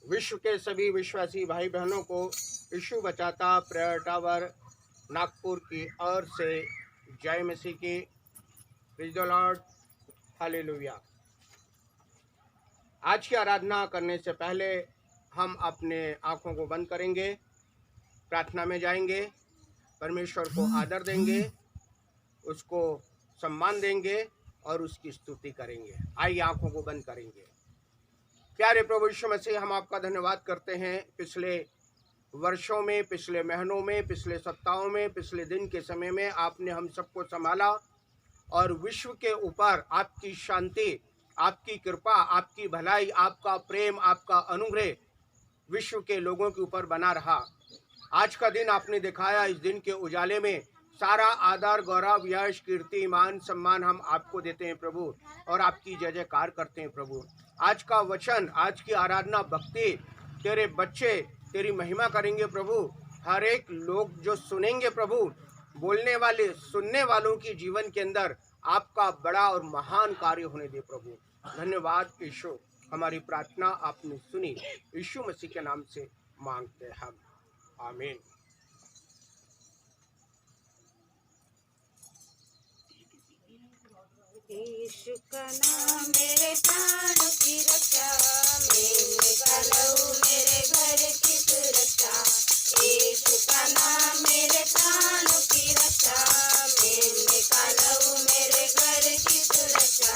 विश्व के सभी विश्वासी भाई बहनों को यीशु बचाता प्रेयर टावर नागपुर की ओर से जय मसीह की। Praise the Lord, hallelujah. आज की आराधना करने से पहले हम अपने आँखों को बंद करेंगे, प्रार्थना में जाएंगे, परमेश्वर को आदर देंगे, उसको सम्मान देंगे और उसकी स्तुति करेंगे। आइए आँखों को बंद करेंगे। प्यारे प्रभु यीशु मसीह, हम आपका धन्यवाद करते हैं। पिछले वर्षों में, पिछले महीनों में, पिछले सप्ताहों में, पिछले दिन के समय में आपने हम सबको संभाला और विश्व के ऊपर आपकी शांति, आपकी कृपा, आपकी भलाई, आपका प्रेम, आपका अनुग्रह विश्व के लोगों के ऊपर बना रहा। आज का दिन आपने दिखाया। इस दिन के उजाले में सारा आदर, गौरव, यश, कीर्ति, मान, सम्मान हम आपको देते हैं प्रभु, और आपकी जय जयकार करते हैं प्रभु। आज का वचन, आज की आराधना, भक्ति, तेरे बच्चे तेरी महिमा करेंगे प्रभु। हर एक लोग जो सुनेंगे प्रभु, बोलने वाले, सुनने वालों की जीवन के अंदर आपका बड़ा और महान कार्य होने दे प्रभु। धन्यवाद यीशु, हमारी प्रार्थना आपने सुनी। यीशु मसीह के नाम से मांगते हैं हम, आमीन। यीशु का नाम मेरे प्राण की रक्षा, मैं निकालूं मेरे घर की सुरक्षा। यीशु का नाम मेरे प्राण की रक्षा, मैं निकालूं मेरे घर की सुरक्षा।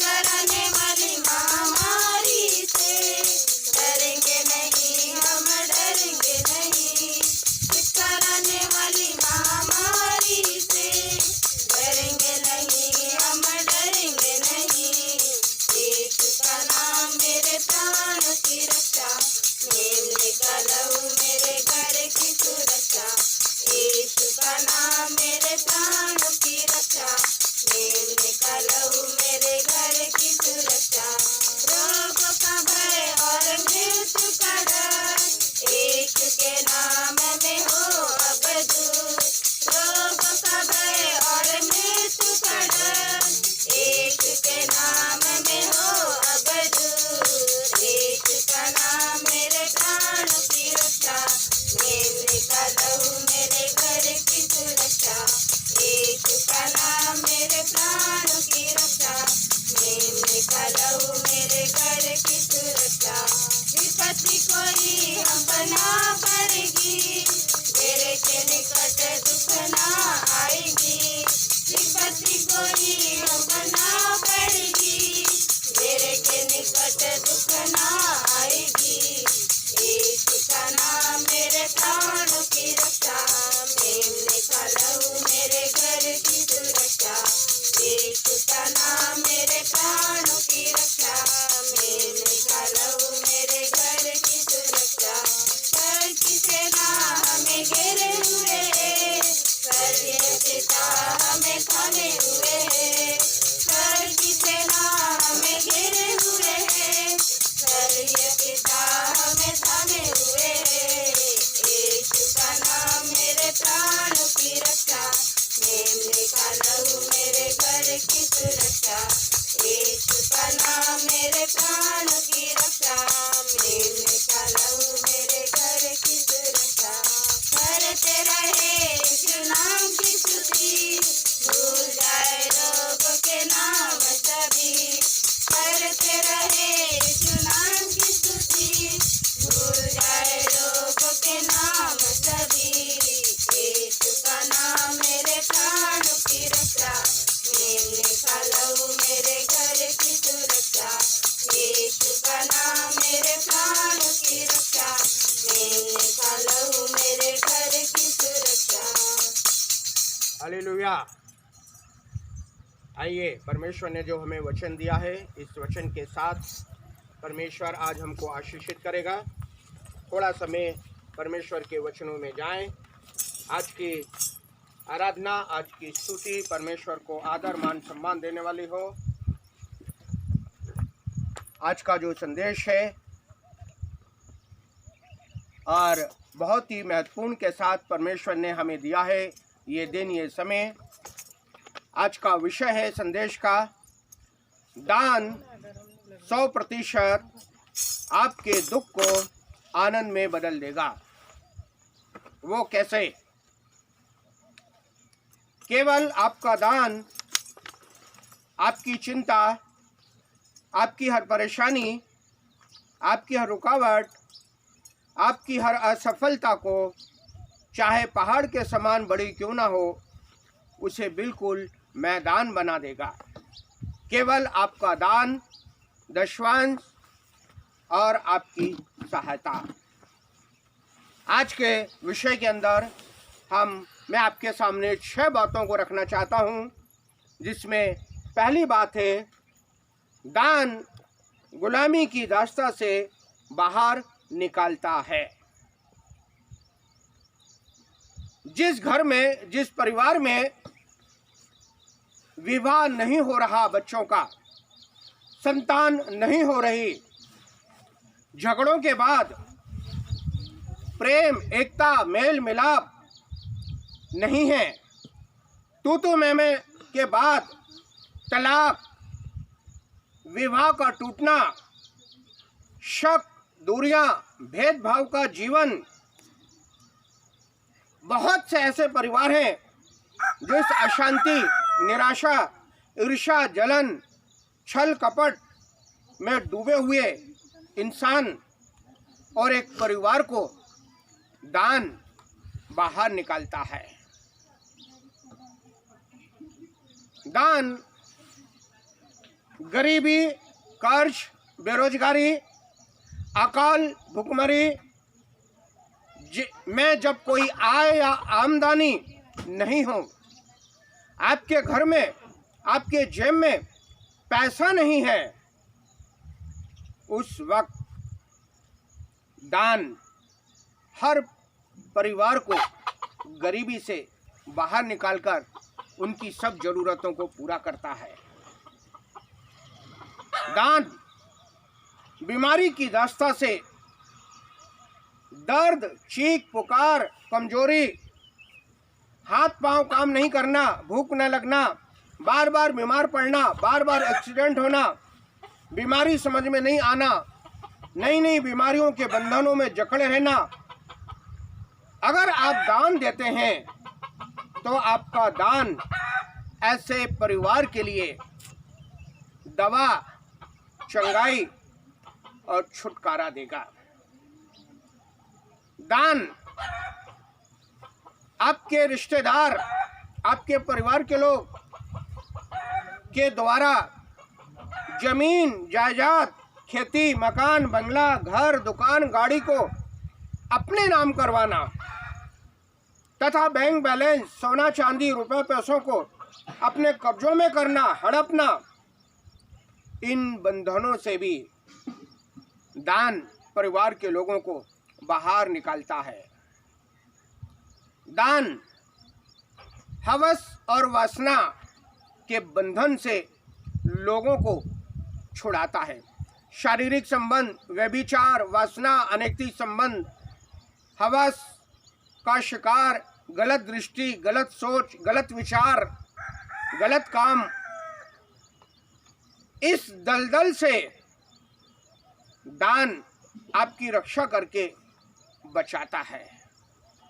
कराने वाली महामारी से डरेंगे नहीं, हम डरेंगे नहीं। कराने वाली महामारी से डरेंगे नहीं, हम डरेंगे नहीं। यीशु का नाम मेरे प्राण की रक्षा, मैं निकालूं मेरे घर की सुरक्षा। यीशु का नाम मेरे प्राण की रक्षा, मैं निकालूं मेरे घर की सुरक्षा। रोग का भय और मृत्यु का डर, यीशु के नाम में हो अब दूर। रोग का भय और मृत्यु का डर, यीशु के नाम में हो अब दूर। यीशु का नाम मेरे प्राण की रक्षा, मैं निकालूं मेरे घर की सुरक्षा। यीशु का नाम मेरे प्राण की रक्षा, मैं निकालूं मेरे घर की सुरक्षा। विपत्ति कोई हम बना पड़ेगी, मेरे के निकट दुख ना आएगी। विपत्ति कोई हम बना पड़ेगी, मेरे के निकट दुख ना आएगी। यीशु का नाम मेरे प्राण की रक्षा, मैं निकालूं मेरे घर की सुरक्षा। यीशु का नाम मेरे प्राण की रक्षा, मैं निकालूं मेरे घर की सुरक्षा। स्वर्ग की सेना हमें घेरे हुए है, स्वर्गीय पिता हमें थामे हुए है। स्वर्ग की सेना हमें घेरे हुए है, स्वर्गीय पिता हमें थामे हुए है। यीशु का नाम मेरे प्राण की रक्षा, मैं निकालूं मेरे घर की सुरक्षा। यीशु का नाम मेरे प्राण की रक्षा, मैं निकालूं मेरे घर की सुरक्षा। करते रहे यीशु नाम की स्तुति, भूल जाए रोग के नाम सभी। करते रहे यीशु नाम की स्तुति, भूल जाए रोग के नाम सभी। यीशु का नाम मेरे प्राण की रक्षा, मैं निकालूं मेरे घर की सुरक्षा। यीशु का नाम मेरे प्राण की रक्षा, मैं निकालूं मेरे घर की सुरक्षा। हालेलुया। आइए, परमेश्वर ने जो हमें वचन दिया है, इस वचन के साथ परमेश्वर आज हमको आशीषित करेगा। थोड़ा समय परमेश्वर के वचनों में जाएं। आज की आराधना, आज की स्तुति परमेश्वर को आदर, मान, सम्मान देने वाली हो। आज का जो संदेश है और बहुत ही महत्वपूर्ण के साथ परमेश्वर ने हमें दिया है, ये दिन, ये समय। आज का विषय है संदेश का, दान 100% आपके दुख को आनंद में बदल देगा। वो कैसे? केवल आपका दान, आपकी चिंता, आपकी हर परेशानी, आपकी हर रुकावट, आपकी हर असफलता को, चाहे पहाड़ के समान बड़ी क्यों ना हो, उसे बिल्कुल मैदान बना देगा। केवल आपका दान, दशवांश और आपकी सहायता। आज के विषय के अंदर मैं आपके सामने 6 बातों को रखना चाहता हूं, जिसमें पहली बात है, दान गुलामी की दास्ता से बाहर निकालता है। जिस घर में, जिस परिवार में विवाह नहीं हो रहा, बच्चों का संतान नहीं हो रही, झगड़ों के बाद प्रेम, एकता, मेल मिलाप नहीं है, तू मैं के बाद तलाक, विवाह का टूटना, शक, दूरियां, भेदभाव का जीवन, बहुत से ऐसे परिवार हैं जो इस अशांति, निराशा, ईर्ष्या, जलन, छल कपट में डूबे हुए इंसान और एक परिवार को दान बाहर निकालता है। दान गरीबी, कर्ज, बेरोजगारी, अकाल, भुखमरी में जब कोई आय या आमदनी नहीं हो, आपके घर में, आपके जेब में पैसा नहीं है, उस वक्त दान हर परिवार को गरीबी से बाहर निकालकर उनकी सब जरूरतों को पूरा करता है। दान बीमारी की दास्ता से, दर्द, चीख पुकार, कमजोरी, हाथ पांव काम नहीं करना, भूख न लगना, बार बार बीमार पड़ना, बार बार एक्सीडेंट होना, बीमारी समझ में नहीं आना, नई नई बीमारियों के बंधनों में जकड़े रहना, अगर आप दान देते हैं तो आपका दान ऐसे परिवार के लिए दवा, चंगाई और छुटकारा देगा। दान आपके रिश्तेदार, आपके परिवार के लोग के द्वारा जमीन, जायदाद, खेती, मकान, बंगला, घर, दुकान, गाड़ी को अपने नाम करवाना तथा बैंक बैलेंस, सोना चांदी, रुपए पैसों को अपने कब्जों में करना, हड़पना, इन बंधनों से भी दान परिवार के लोगों को बाहर निकालता है। दान हवस और वासना के बंधन से लोगों को छुड़ाता है। शारीरिक संबंध, व्यभिचार, वासना, अनैतिक संबंध, हवस का शिकार, गलत दृष्टि, गलत सोच, गलत विचार, गलत काम, इस दलदल से दान आपकी रक्षा करके बचाता है।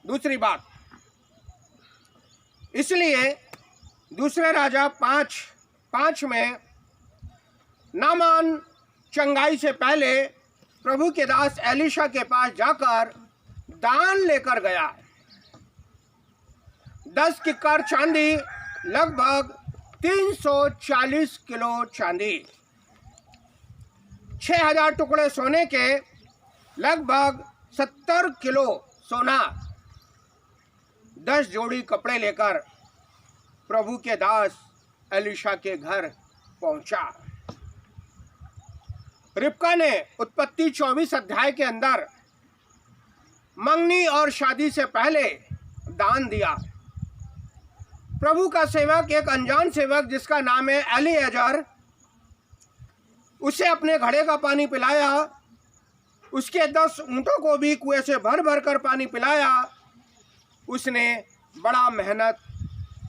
दूसरी बात, इसलिए दूसरे राजा 5:5 में नामान चंगाई से पहले प्रभु के दास एलीशा के पास जाकर दान लेकर गया। 10 किक्कार चांदी, लगभग 340 किलो चांदी, 6000 टुकड़े सोने के, लगभग 70 किलो सोना, 10 जोड़ी कपड़े लेकर प्रभु के दास एलीशा के घर पहुंचा। रिबका ने उत्पत्ति 24 अध्याय के अंदर मंगनी और शादी से पहले दान दिया। प्रभु का सेवक, एक अनजान सेवक जिसका नाम है एलीएजर, उसे अपने घड़े का पानी पिलाया, उसके 10 ऊंटों को भी कुएं से भर भर कर पानी पिलाया। उसने बड़ा मेहनत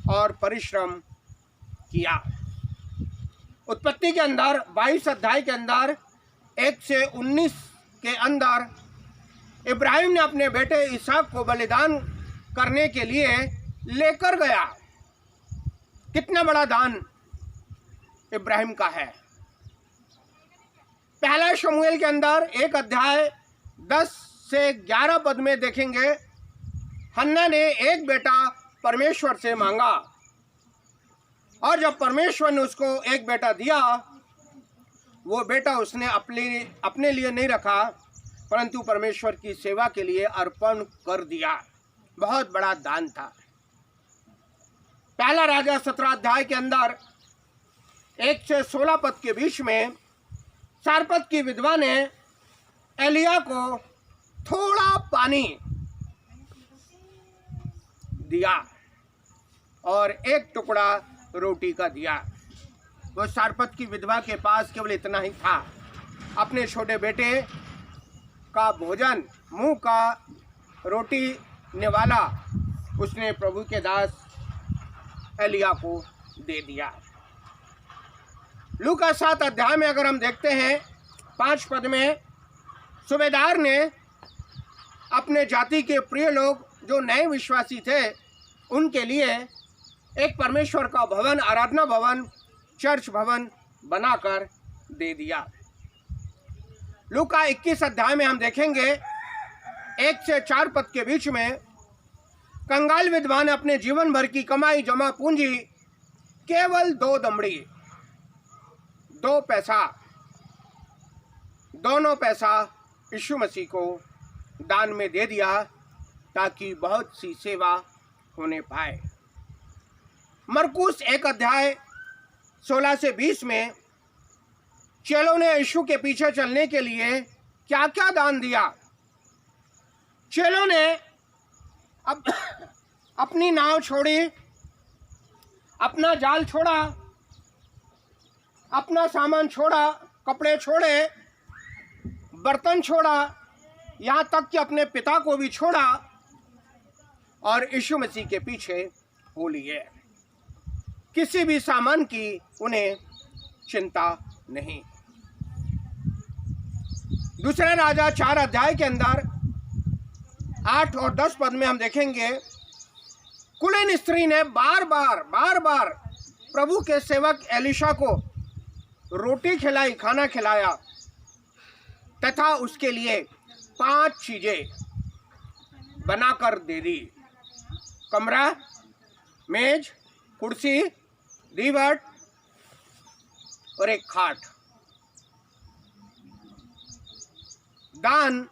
और परिश्रम किया। उत्पत्ति के अंदर 22 अध्याय के अंदर 1 से 19 के अंदर इब्राहिम ने अपने बेटे इसहाक को बलिदान करने के लिए लेकर गया। कितना बड़ा दान इब्राहिम का है। पहला शमूएल के अंदर 1 अध्याय 10 से 11 पद में देखेंगे, हन्ना ने एक बेटा परमेश्वर से मांगा और जब परमेश्वर ने उसको एक बेटा दिया, वो बेटा उसने अपने लिए नहीं रखा परंतु परमेश्वर की सेवा के लिए अर्पण कर दिया। बहुत बड़ा दान था। पहला राजा 17 अध्याय के अंदर 1 से 16 पद के बीच में सारपत की विधवा ने एलिया को थोड़ा पानी दिया और 1 टुकड़ा रोटी का दिया। वो सारपत की विधवा के पास केवल इतना ही था, अपने छोटे बेटे का भोजन, मुंह का रोटी निवाला उसने प्रभु के दास एलिया को दे दिया। लूका 7 अध्याय में अगर हम देखते हैं 5 पद में, सूबेदार ने अपने जाति के प्रिय लोग जो नए विश्वासी थे उनके लिए एक परमेश्वर का भवन, आराधना भवन, चर्च भवन बनाकर दे दिया। लूका 21 अध्याय में हम देखेंगे 1 से 4 पद के बीच में, कंगाल विधवा ने अपने जीवन भर की कमाई जमा पूंजी केवल 2 दमड़ी, 2 पैसा, दोनों पैसा यीशु मसीह को दान में दे दिया ताकि बहुत सी सेवा होने पाए। मरकुस 1 अध्याय 16 से 20 में चेलों ने यीशु के पीछे चलने के लिए क्या क्या दान दिया। चेलों ने अपनी नाव छोड़ी, अपना जाल छोड़ा, अपना सामान छोड़ा, कपड़े छोड़े, बर्तन छोड़ा, यहाँ तक कि अपने पिता को भी छोड़ा और यीशु मसीह के पीछे हो लिए। किसी भी सामान की उन्हें चिंता नहीं। दूसरा राजा 4 अध्याय के अंदर 8 और 10 पद में हम देखेंगे, कुलीन स्त्री ने बार बार प्रभु के सेवक एलीशा को रोटी खिलाई, खाना खिलाया तथा उसके लिए 5 चीजें बनाकर दे दी। कमरा, मेज, कुर्सी, दीवट और एक खाट। दान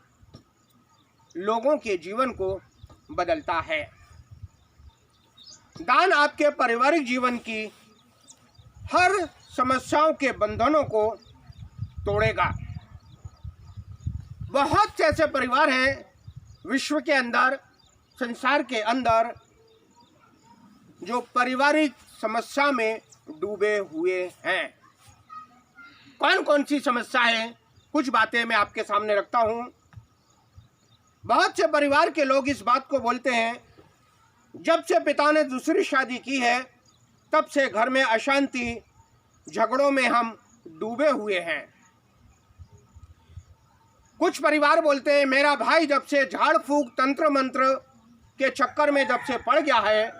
लोगों के जीवन को बदलता है। दान आपके पारिवारिक जीवन की हर समस्याओं के बंधनों को तोड़ेगा। बहुत से ऐसे परिवार हैं विश्व के अंदर, संसार के अंदर, जो पारिवारिक समस्या में डूबे हुए हैं। कौन कौन सी समस्या है, कुछ बातें मैं आपके सामने रखता हूं। बहुत से परिवार के लोग इस बात को बोलते हैं, जब से पिता ने दूसरी शादी की है तब से घर में अशांति, झगड़ों में हम डूबे हुए हैं। कुछ परिवार बोलते हैं, मेरा भाई जब से झाड़ फूक, तंत्र मंत्र के चक्कर में जब से पड़ गया है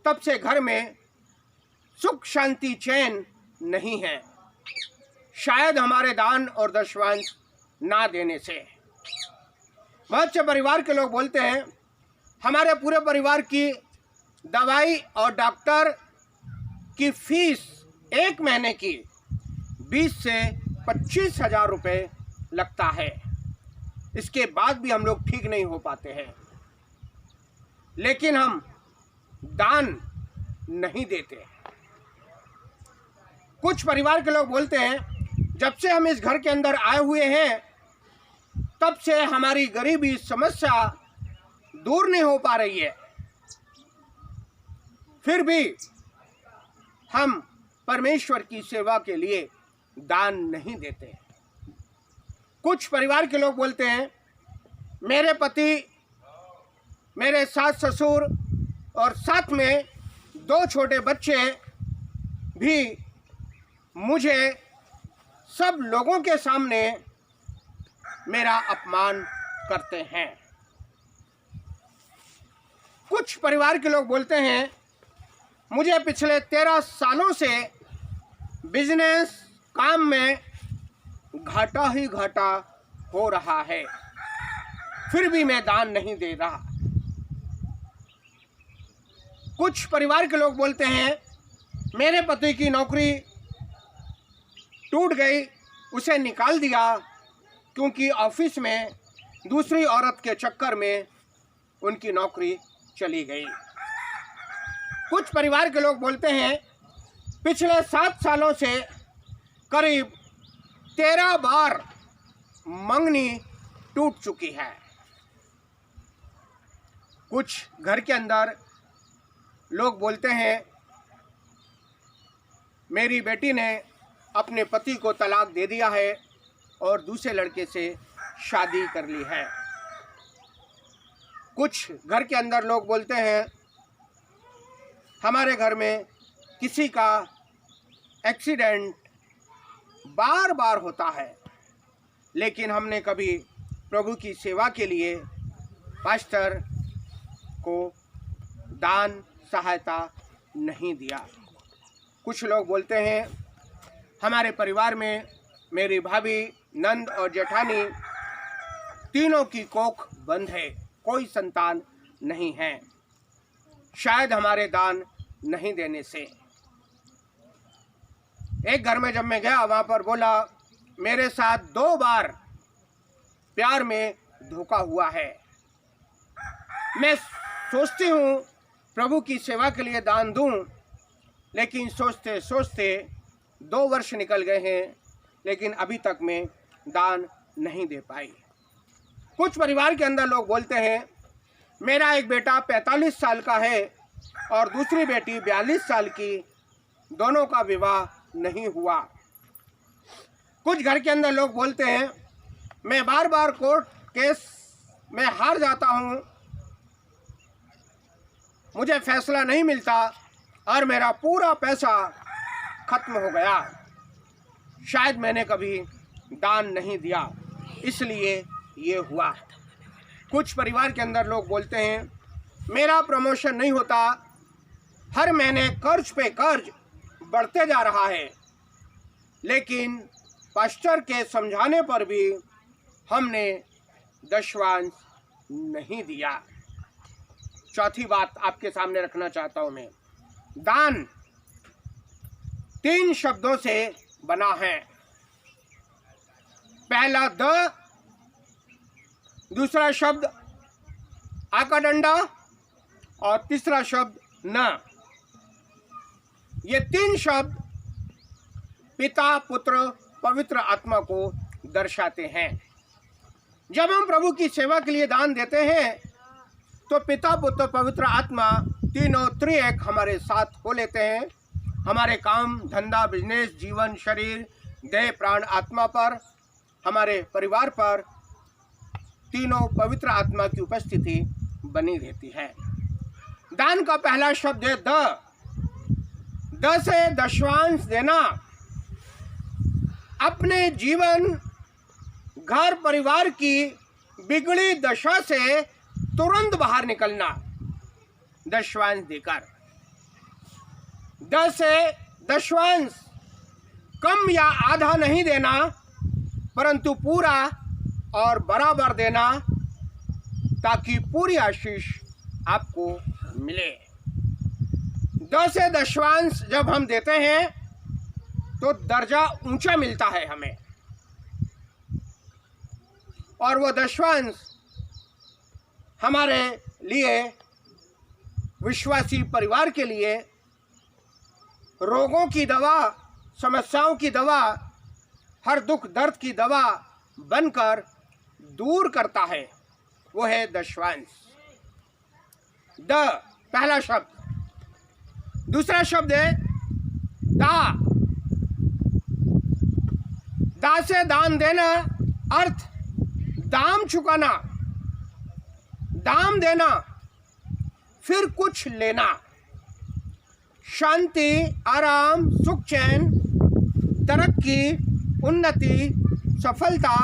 तब से घर में सुख, शांति, चैन नहीं है। शायद हमारे दान और दशवांश ना देने से। बहुत से परिवार के लोग बोलते हैं, हमारे पूरे परिवार की दवाई और डॉक्टर की फीस 1 महीने की 20 से 25 हजार रुपये लगता है। इसके बाद भी हम लोग ठीक नहीं हो पाते हैं, लेकिन हम दान नहीं देते। कुछ परिवार के लोग बोलते हैं, जब से हम इस घर के अंदर आए हुए हैं तब से हमारी गरीबी समस्या दूर नहीं हो पा रही है, फिर भी हम परमेश्वर की सेवा के लिए दान नहीं देते। कुछ परिवार के लोग बोलते हैं, मेरे पति, मेरे सास ससुर और साथ में 2 छोटे बच्चे भी मुझे सब लोगों के सामने मेरा अपमान करते हैं। कुछ परिवार के लोग बोलते हैं, मुझे पिछले 13 सालों से बिजनेस काम में घाटा ही घाटा हो रहा है, फिर भी मैं दान नहीं दे रहा। कुछ परिवार के लोग बोलते हैं, मेरे पति की नौकरी टूट गई, उसे निकाल दिया क्योंकि ऑफिस में दूसरी औरत के चक्कर में उनकी नौकरी चली गई। कुछ परिवार के लोग बोलते हैं, पिछले 7 सालों से करीब 13 बार मंगनी टूट चुकी है। कुछ घर के अंदर लोग बोलते हैं, मेरी बेटी ने अपने पति को तलाक दे दिया है और दूसरे लड़के से शादी कर ली है। कुछ घर के अंदर लोग बोलते हैं, हमारे घर में किसी का एक्सीडेंट बार बार होता है, लेकिन हमने कभी प्रभु की सेवा के लिए पास्टर को दान सहायता नहीं दिया। कुछ लोग बोलते हैं, हमारे परिवार में मेरी भाभी, नंद और जेठानी तीनों की कोख बंद है, कोई संतान नहीं है, शायद हमारे दान नहीं देने से। एक घर में जब मैं गया, वहाँ पर बोला, मेरे साथ 2 बार प्यार में धोखा हुआ है। मैं सोचती हूँ प्रभु की सेवा के लिए दान दूं, लेकिन सोचते सोचते 2 वर्ष निकल गए हैं, लेकिन अभी तक मैं दान नहीं दे पाई। कुछ परिवार के अंदर लोग बोलते हैं, मेरा एक बेटा 45 साल का है और दूसरी बेटी 42 साल की, दोनों का विवाह नहीं हुआ। कुछ घर के अंदर लोग बोलते हैं, मैं बार बार कोर्ट केस में हार जाता हूँ, मुझे फैसला नहीं मिलता और मेरा पूरा पैसा खत्म हो गया, शायद मैंने कभी दान नहीं दिया, इसलिए ये हुआ। कुछ परिवार के अंदर लोग बोलते हैं, मेरा प्रमोशन नहीं होता, हर महीने कर्ज पे कर्ज बढ़ते जा रहा है, लेकिन पास्टर के समझाने पर भी हमने दशवांश नहीं दिया। चौथी बात आपके सामने रखना चाहता हूं मैं, दान 3 शब्दों से बना है। पहला द, दूसरा शब्द आकाडंडा और तीसरा शब्द न। ये 3 शब्द पिता, पुत्र, पवित्र आत्मा को दर्शाते हैं। जब हम प्रभु की सेवा के लिए दान देते हैं तो पिता, पुत्र, पवित्र आत्मा तीनों त्रिएक हमारे साथ हो लेते हैं। हमारे काम, धंधा, बिजनेस, जीवन, शरीर, देह, प्राण, आत्मा पर, हमारे परिवार पर तीनों पवित्र आत्मा की उपस्थिति बनी रहती है। दान का पहला शब्द है द। द से दशवांश देना, अपने जीवन, घर परिवार की बिगड़ी दशा से तुरंत बाहर निकलना दशवांश देकर। द से दशवांश कम या आधा नहीं देना, परंतु पूरा और बराबर देना, ताकि पूरी आशीष आपको मिले। द से दशवांश जब हम देते हैं तो दर्जा ऊंचा मिलता है हमें, और वो दशवांश हमारे लिए, विश्वासी परिवार के लिए, रोगों की दवा, समस्याओं की दवा, हर दुख दर्द की दवा बनकर दूर करता है। वो है दशवांश। द पहला शब्द। दूसरा शब्द है दा। दा से दान देना, अर्थ दाम चुकाना, दाम देना, फिर कुछ लेना। शांति, आराम, सुख, चैन, तरक्की, उन्नति, सफलता,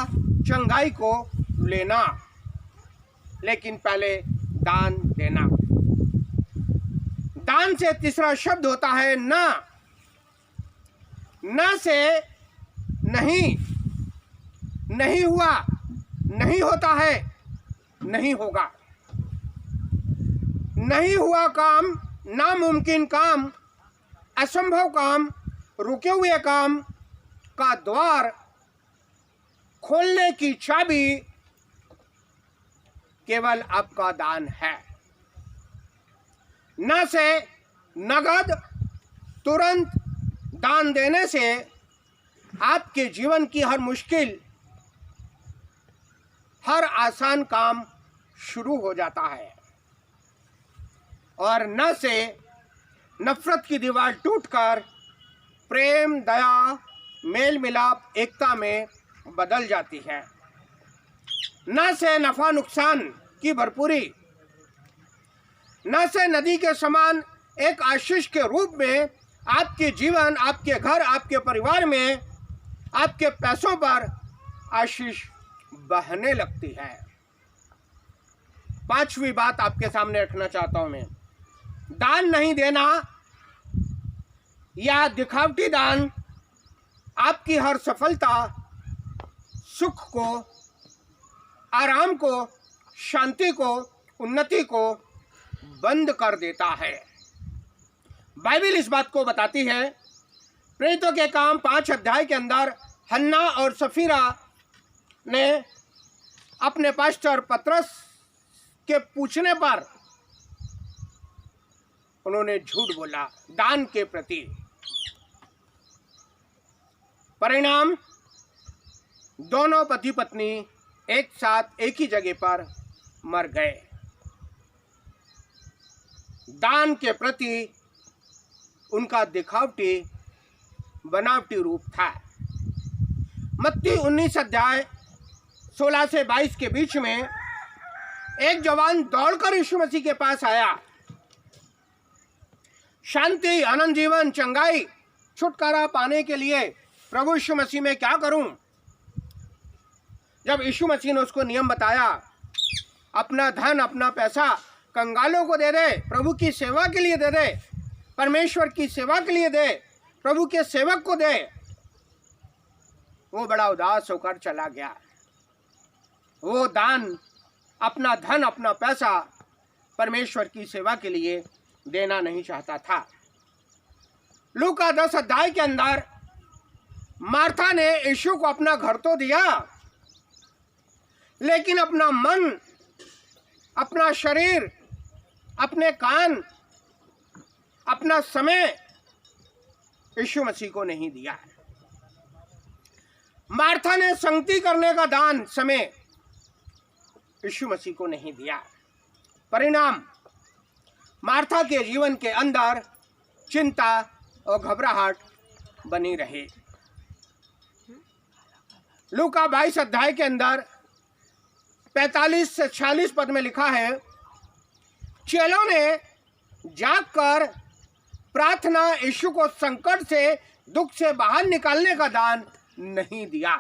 चंगाई को लेना, लेकिन पहले दान देना। दान से तीसरा शब्द होता है ना। ना से नहीं, नहीं हुआ, नहीं होता है, नहीं होगा। नहीं हुआ काम, नामुमकिन काम, असंभव काम, रुके हुए काम का द्वार खोलने की चाबी केवल आपका दान है। न से नगद तुरंत दान देने से आपके जीवन की हर मुश्किल, हर आसान काम शुरू हो जाता है। और न से नफरत की दीवार टूटकर प्रेम, दया, मेल मिलाप, एकता में बदल जाती है। न से नफा नुकसान की भरपूरी, न से नदी के समान एक आशीष के रूप में आपके जीवन, आपके घर, आपके परिवार में, आपके पैसों पर आशीष बहने लगती है। पांचवी बात आपके सामने रखना चाहता हूं मैं। दान नहीं देना या दिखावटी दान आपकी हर सफलता, सुख को, आराम को, शांति को, उन्नति को बंद कर देता है। बाइबल इस बात को बताती है। प्रेरितों के काम 5 अध्याय के अंदर हन्ना और सफीरा ने अपने पास्टर पतरस के पूछने पर उन्होंने झूठ बोला दान के प्रति। परिणाम, दोनों पति पत्नी एक साथ एक ही जगह पर मर गए। दान के प्रति उनका दिखावटी, बनावटी रूप था। मत्ती 19 अध्याय 16 से 22 के बीच में एक जवान दौड़कर यीशु मसीह के पास आया। शांति, आनंद जीवन, चंगाई, छुटकारा पाने के लिए प्रभु यीशु मसीह में क्या करूं? जब यीशु मसीह ने उसको नियम बताया, अपना धन, अपना पैसा कंगालों को दे दे, प्रभु की सेवा के लिए दे दे, परमेश्वर की सेवा के लिए दे, प्रभु के सेवक को दे, वो बड़ा उदास होकर चला गया। वो दान, अपना धन, अपना पैसा परमेश्वर की सेवा के लिए देना नहीं चाहता था। लूका 10 अध्याय के अंदर मार्था ने यीशु को अपना घर तो दिया, लेकिन अपना मन, अपना शरीर, अपने कान, अपना समय यीशु मसीह को नहीं दिया। मार्था ने संगति करने का दान, समय यीशु मसीह को नहीं दिया। परिणाम, मार्था के जीवन के अंदर चिंता और घबराहट बनी रही। लूका 22 अध्याय के अंदर 45 से 46 पद में लिखा है, चेलों ने जागकर प्रार्थना, यीशु को संकट से, दुख से बाहर निकालने का दान नहीं दिया।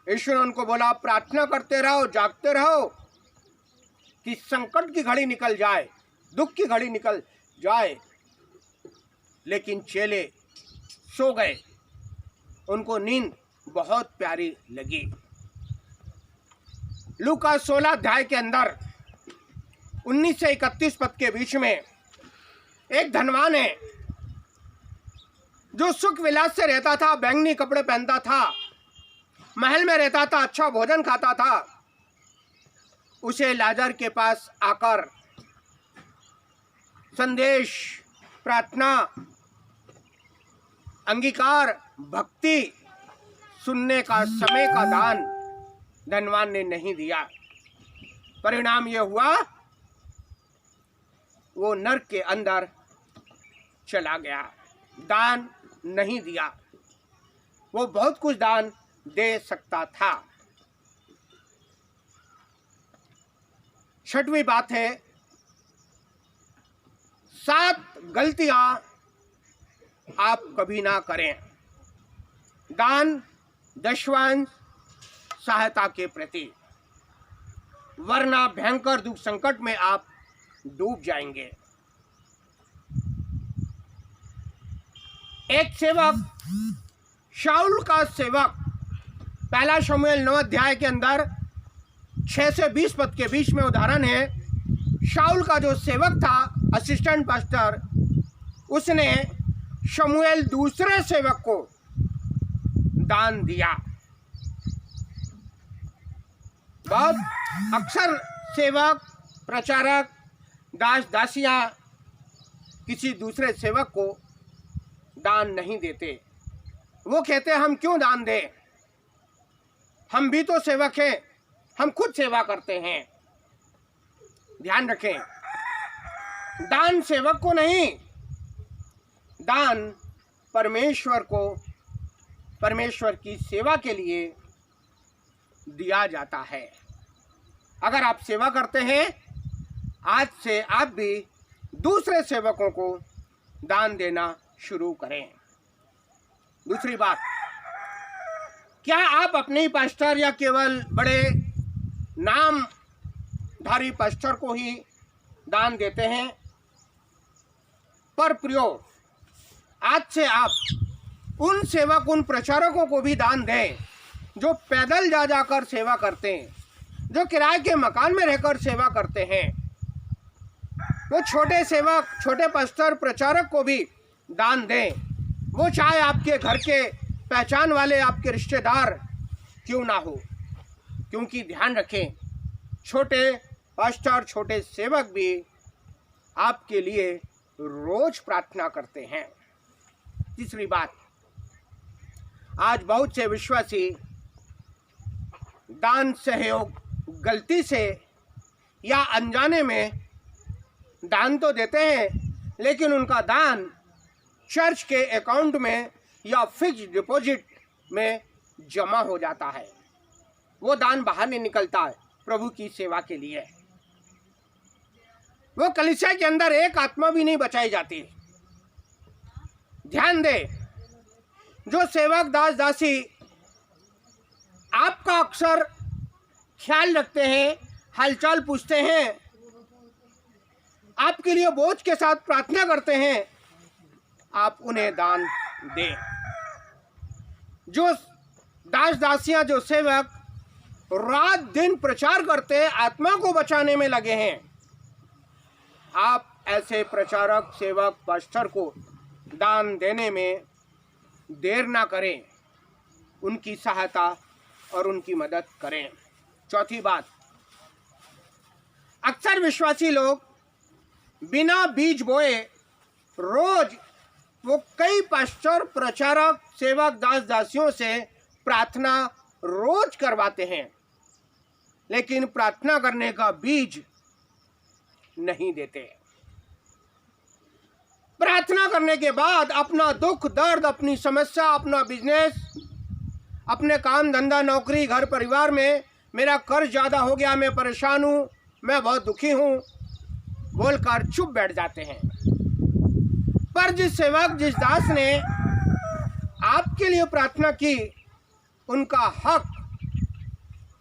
यीशु ने उनको बोला, प्रार्थना करते रहो, जागते रहो कि संकट की घड़ी निकल जाए, दुख की घड़ी निकल जाए। लेकिन चेले सो गए, उनको नींद बहुत प्यारी लगी। लूका 16 अध्याय के अंदर 19 से 31 पद के बीच में एक धनवान है जो सुख विलास से रहता था, बैंगनी कपड़े पहनता था, महल में रहता था, अच्छा भोजन खाता था। उसे लाजर के पास आकर संदेश, प्रार्थना, अंगीकार, भक्ति सुनने का समय का दान धनवान ने नहीं दिया। परिणाम यह हुआ, वो नरक के अंदर चला गया। दान नहीं दिया। वो बहुत कुछ दान दे सकता था। 6वीं बात है, 7 गलतियां आप कभी ना करें। दान, दशवांश, सहायता के प्रति, वरना भयंकर दुख संकट में आप डूब जाएंगे। एक सेवक, शाऊल का सेवक, पहला शमूएल 9 अध्याय के अंदर 6 से 20 पद के बीच में उदाहरण है। शाऊल का जो सेवक था, असिस्टेंट पास्टर, उसने शमूएल दूसरे सेवक को दान दिया। बहुत अक्सर सेवक, प्रचारक, दास दासियां किसी दूसरे सेवक को दान नहीं देते। वो कहते हम क्यों दान दें, हम भी तो सेवक हैं, हम खुद सेवा करते हैं। ध्यान रखें, दान सेवक को नहीं, दान परमेश्वर को, परमेश्वर की सेवा के लिए दिया जाता है। अगर आप सेवा करते हैं, आज से आप भी दूसरे सेवकों को दान देना शुरू करें। दूसरी बात, क्या आप अपने पास्टर या केवल बड़े नामधारी पास्टर को ही दान देते हैं? पर प्रियो, आज से आप उन सेवक, उन प्रचारकों को भी दान दें जो पैदल जा जाकर सेवा करते हैं, जो किराए के मकान में रहकर सेवा करते हैं। वो छोटे सेवक, छोटे पास्टर, प्रचारक को भी दान दें, वो चाहे आपके घर के पहचान वाले, आपके रिश्तेदार क्यों ना हो। क्योंकि ध्यान रखें, छोटे पास्टर, छोटे सेवक भी आपके लिए रोज प्रार्थना करते हैं। तीसरी बात, आज बहुत से विश्वासी दान सहयोग गलती से या अनजाने में दान तो देते हैं, लेकिन उनका दान चर्च के अकाउंट में या फिक्स डिपॉजिट में जमा हो जाता है। वो दान बाहर नहीं निकलता है प्रभु की सेवा के लिए। वो कलीसिया के अंदर एक आत्मा भी नहीं बचाई जाती। ध्यान दे, जो सेवक, दास दासी आपका अक्सर ख्याल रखते हैं, हालचाल पूछते हैं, आपके लिए बोझ के साथ प्रार्थना करते हैं, आप उन्हें दान दें। जो दास दासियां, जो सेवक रात दिन प्रचार करते, आत्मा को बचाने में लगे हैं, आप ऐसे प्रचारक, सेवक, पास्टर को दान देने में देर ना करें, उनकी सहायता और उनकी मदद करें। चौथी बात, अक्सर विश्वासी लोग बिना बीज बोए रोज वो कई पास्टर, प्रचारक, सेवक, दास दासियों से प्रार्थना रोज करवाते हैं, लेकिन प्रार्थना करने का बीज नहीं देते। प्रार्थना करने के बाद अपना दुख दर्द, अपनी समस्या, अपना बिजनेस, अपने काम धंधा, नौकरी, घर परिवार में मेरा कर्ज ज़्यादा हो गया, मैं परेशान हूँ, मैं बहुत दुखी हूँ, बोलकर चुप बैठ जाते हैं। पर जिस सेवक, जिस दास ने आपके लिए प्रार्थना की, उनका हक,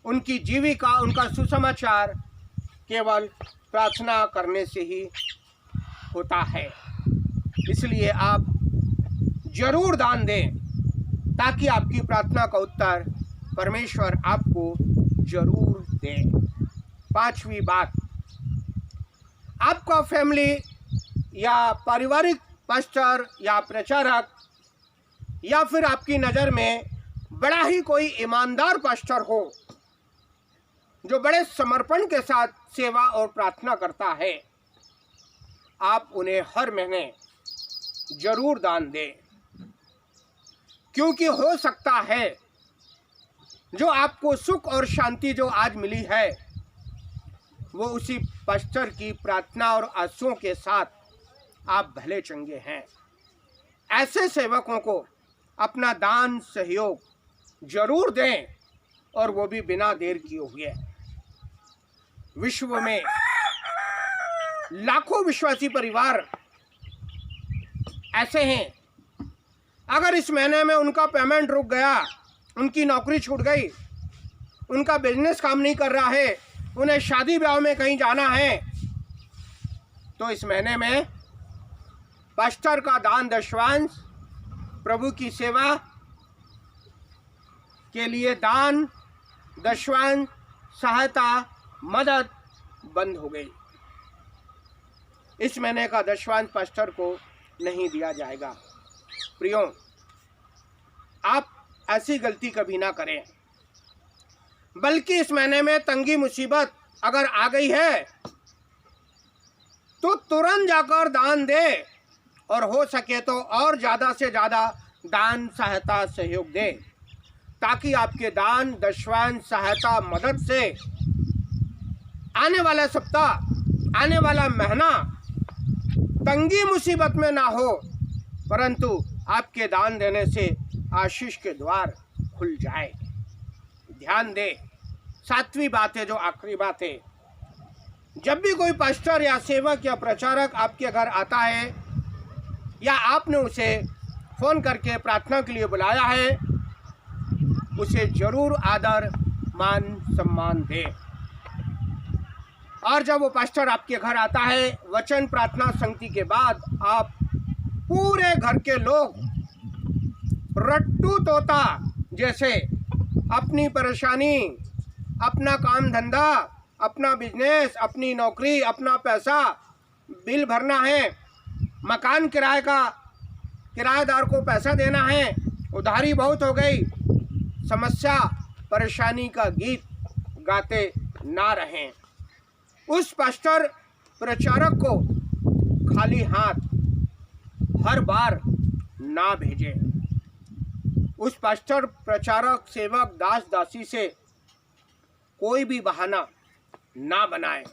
उनकी जीविका, उनका सुसमाचार केवल प्रार्थना करने से ही होता है। इसलिए आप जरूर दान दें, ताकि आपकी प्रार्थना का उत्तर परमेश्वर आपको जरूर दे। पांचवी बात, आपका फैमिली या पारिवारिक पास्टर या प्रचारक या फिर आपकी नज़र में बड़ा ही कोई ईमानदार पास्टर हो, जो बड़े समर्पण के साथ सेवा और प्रार्थना करता है, आप उन्हें हर महीने जरूर दान दें। क्योंकि हो सकता है जो आपको सुख और शांति जो आज मिली है, वो उसी पास्टर की प्रार्थना और आंसुओं के साथ आप भले चंगे हैं। ऐसे सेवकों को अपना दान सहयोग जरूर दें, और वो भी बिना देर किए हुए। विश्व में लाखों विश्वासी परिवार ऐसे हैं, अगर इस महीने में उनका पेमेंट रुक गया, उनकी नौकरी छूट गई, उनका बिजनेस काम नहीं कर रहा है, उन्हें शादी ब्याह में कहीं जाना है, तो इस महीने में पास्टर का दान दशवांश, प्रभु की सेवा के लिए दान दशवांश, सहायता, मदद बंद हो गई। इस महीने का दशवांश पास्टर को नहीं दिया जाएगा। प्रियो, आप ऐसी गलती कभी ना करें, बल्कि इस महीने में तंगी मुसीबत अगर आ गई है तो तुरंत जाकर दान दे, और हो सके तो और ज़्यादा से ज़्यादा दान, सहायता, सहयोग दे, ताकि आपके दान, दशवांश, सहायता, मदद से आने वाला सप्ताह, आने वाला महीना तंगी मुसीबत में ना हो, परंतु आपके दान देने से आशीष के द्वार खुल जाए। ध्यान दे, 7वीं बात है, जो आखिरी बात है, जब भी कोई पास्टर या सेवक या प्रचारक आपके घर आता है या आपने उसे फोन करके प्रार्थना के लिए बुलाया है, उसे जरूर आदर, मान, सम्मान दे। और जब वो पास्टर आपके घर आता है, वचन प्रार्थना संगति के बाद आप पूरे घर के लोग रट्टू तोता जैसे अपनी परेशानी, अपना काम धंधा, अपना बिजनेस, अपनी नौकरी, अपना पैसा, बिल भरना है, मकान किराए का, किराएदार को पैसा देना है, उधारी बहुत हो गई, समस्या परेशानी का गीत गाते ना रहें। उस पास्टर प्रचारक को खाली हाथ हर बार ना भेजें। उस पास्टर प्रचारक सेवक दास दासी से कोई भी बहाना ना बनाएं,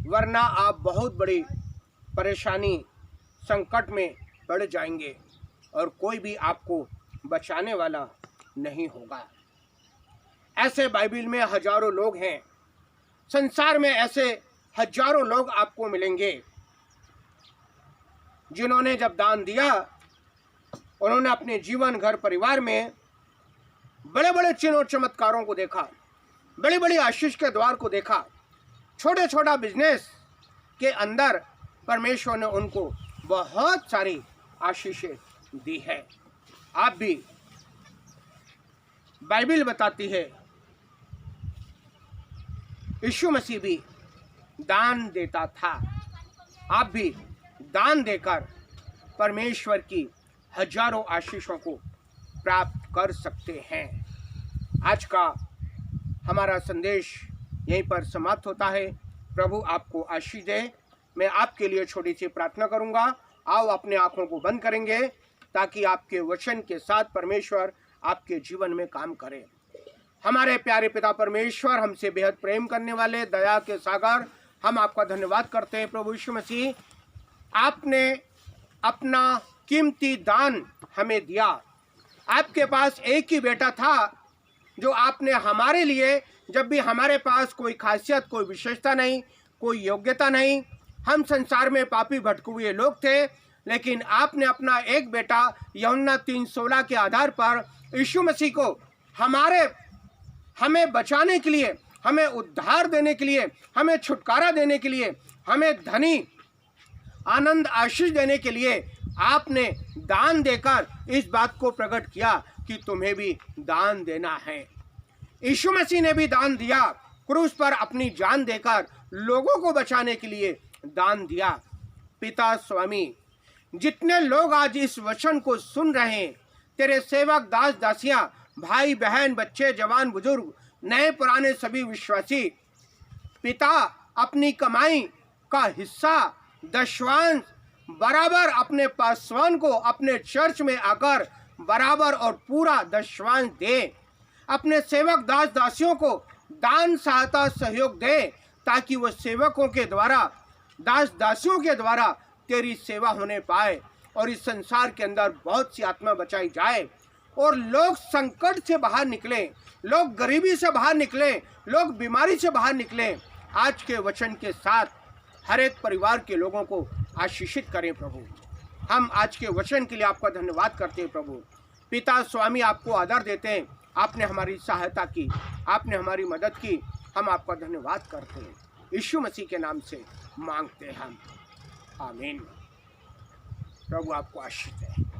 वरना आप बहुत बड़ी परेशानी, संकट में पड़ जाएंगे और कोई भी आपको बचाने वाला नहीं होगा। ऐसे बाइबल में हजारों लोग हैं, संसार में ऐसे हजारों लोग आपको मिलेंगे जिन्होंने जब दान दिया, उन्होंने अपने जीवन, घर, परिवार में बड़े बड़े चिन्ह और चमत्कारों को देखा, बड़ी बड़ी आशीष के द्वार को देखा, छोटे छोटा बिजनेस के अंदर परमेश्वर ने उनको बहुत सारी आशीषें दी है। आप भी, बाइबल बताती है, यीशु मसीह भी दान देता था। आप भी दान देकर परमेश्वर की हजारों आशीषों को प्राप्त कर सकते हैं। आज का हमारा संदेश यहीं पर समाप्त होता है। प्रभु आपको आशीष दे। मैं आपके लिए छोटी सी प्रार्थना करूंगा। आओ अपने आंखों को बंद करेंगे ताकि आपके वचन के साथ परमेश्वर आपके जीवन में काम करे। हमारे प्यारे पिता परमेश्वर, हमसे बेहद प्रेम करने वाले, दया के सागर, हम आपका धन्यवाद करते हैं। प्रभु यीशु मसीह, आपने अपना कीमती दान हमें दिया। आपके पास एक ही बेटा था जो आपने हमारे लिए, जब भी हमारे पास कोई खासियत, कोई विशेषता नहीं, कोई योग्यता नहीं, हम संसार में पापी भटके हुए लोग थे, लेकिन आपने अपना एक बेटा यूहन्ना 3:16 के आधार पर यीशु मसीह को हमें बचाने के लिए, हमें उद्धार देने के लिए, हमें छुटकारा देने के लिए, हमें धनी आनंद आशीष देने के लिए आपने दान देकर इस बात को प्रकट किया कि तुम्हें भी दान देना है। यीशु मसीह ने भी दान दिया, क्रूस पर अपनी जान देकर लोगों को बचाने के लिए दान दिया। पिता स्वामी, जितने लोग आज इस वचन को सुन रहे हैं, तेरे सेवक दास दासियां, भाई बहन, बच्चे, जवान, बुजुर्ग, नए पुराने सभी विश्वासी, पिता अपनी कमाई का हिस्सा, दशवांश बराबर अपने पासवान को अपने चर्च में आकर बराबर और पूरा दशवांश दे। अपने सेवक दास दासियों को दान, सहायता, सहयोग दे, ताकि वो सेवकों के द्वारा, दास दासियों के द्वारा तेरी सेवा होने पाए और इस संसार के अंदर बहुत सी आत्मा बचाई जाए और लोग संकट से बाहर निकलें, लोग गरीबी से बाहर निकलें, लोग बीमारी से बाहर निकलें। आज के वचन के साथ हर एक परिवार के लोगों को आशीषित करें। प्रभु, हम आज के वचन के लिए आपका धन्यवाद करते हैं। प्रभु पिता स्वामी, आपको आदर देते हैं आपने हमारी सहायता की, आपने हमारी मदद की। हम आपका धन्यवाद करते हैं। यीशु मसीह के नाम से मांगते हैं हम, आमीन। प्रभु आपको आशीष दे।